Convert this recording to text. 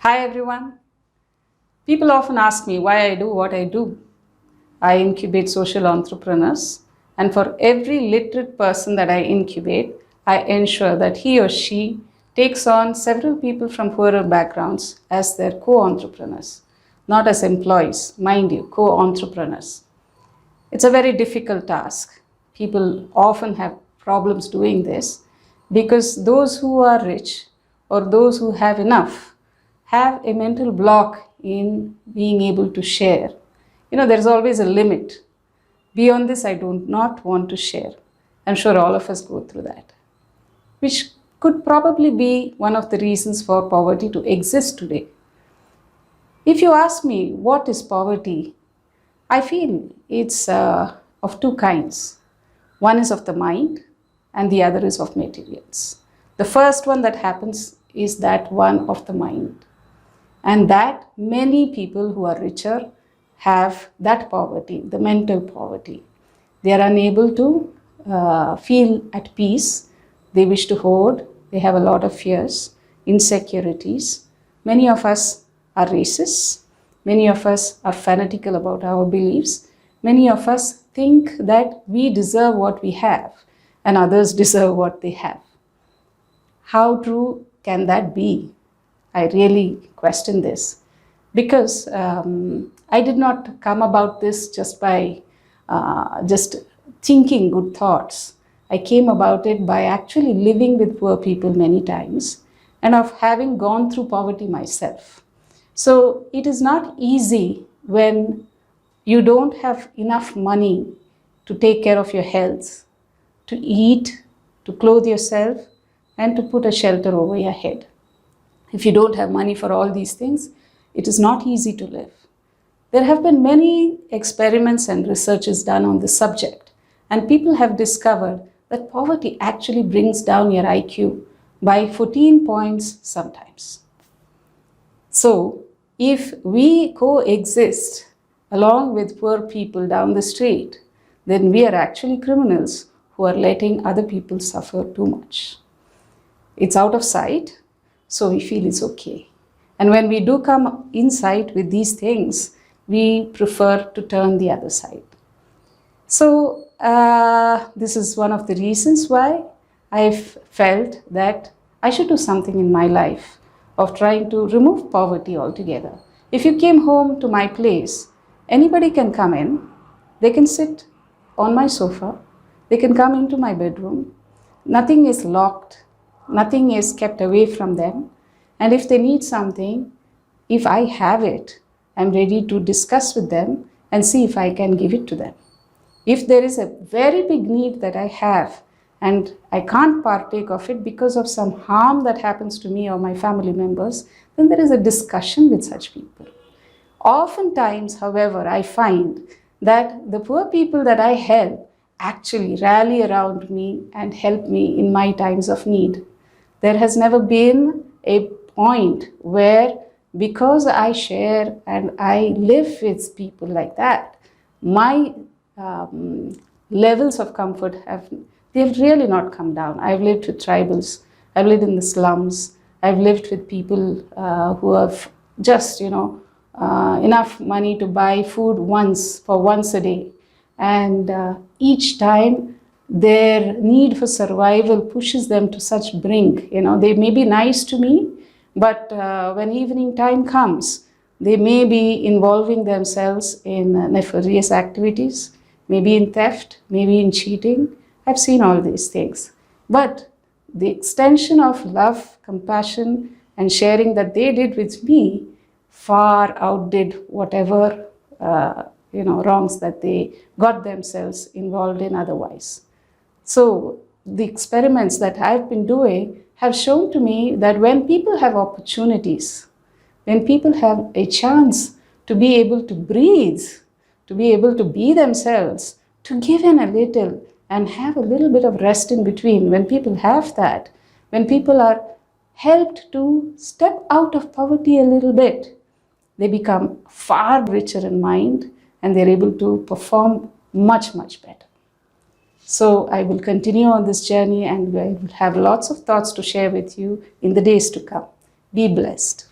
Hi everyone. People often ask me why I do what I do. I incubate social entrepreneurs, and for every literate person that I incubate, I ensure that he or she takes on several people from poorer backgrounds as their co entrepreneurs, not as employees, mind you, co entrepreneurs. It's a very difficult task. People often have problems doing this because those who are rich or those who have enough have a mental block in being able to share. There's always a limit. Beyond this, I do not want to share. I'm sure all of us go through that, which could probably be one of the reasons for poverty to exist today. If you ask me what is poverty, I feel it's of two kinds. One is of the mind, and the other is of materials. The first one that happens is that one of the mind, and that many people who are richer have that poverty, the mental poverty. They are unable to feel at peace. They wish to hoard. They have a lot of fears, insecurities. Many of us are racists. Many of us are fanatical about our beliefs. Many of us think that we deserve what we have and others deserve what they have. How true can that be? I really question this because I did not come about this just by just thinking good thoughts. I came about it by actually living with poor people many times and of having gone through poverty myself. So it is not easy when you don't have enough money to take care of your health, to eat, to clothe yourself, and to put a shelter over your head. If you don't have money for all these things, it is not easy to live. There have been many experiments and researches done on this subject, and people have discovered that poverty actually brings down your IQ by 14 points sometimes. So, if we coexist along with poor people down the street, then we are actually criminals who are letting other people suffer too much. It's out of sight, so we feel it's okay. And when we do come in sight with these things, we prefer to turn the other side. So this is one of the reasons why I've felt that I should do something in my life of trying to remove poverty altogether. If you came home to my place, anybody can come in, they can sit on my sofa, they can come into my bedroom, nothing is locked, nothing is kept away from them. And if they need something, if I have it, I'm ready to discuss with them and see if I can give it to them. If there is a very big need that I have and I can't partake of it because of some harm that happens to me or my family members, then there is a discussion with such people. Oftentimes, however, I find that the poor people that I help actually rally around me and help me in my times of need. There has never been a point where, because I share and I live with people like that, my levels of comfort they've really not come down. I've lived with tribals, I've lived in the slums, I've lived with people who have just, enough money to buy food for once a day. And each time their need for survival pushes them to such brink. They may be nice to me, but when evening time comes, they may be involving themselves in nefarious activities, maybe in theft, maybe in cheating. I've seen all these things. But the extension of love, compassion, and sharing that they did with me far outdid whatever wrongs that they got themselves involved in otherwise. So the experiments that I've been doing have shown to me that when people have opportunities, when people have a chance to be able to breathe, to be able to be themselves, to give in a little and have a little bit of rest in between, when people have that, when people are helped to step out of poverty a little bit, they become far richer in mind and they're able to perform much, much better. So I will continue on this journey and I will have lots of thoughts to share with you in the days to come. Be blessed.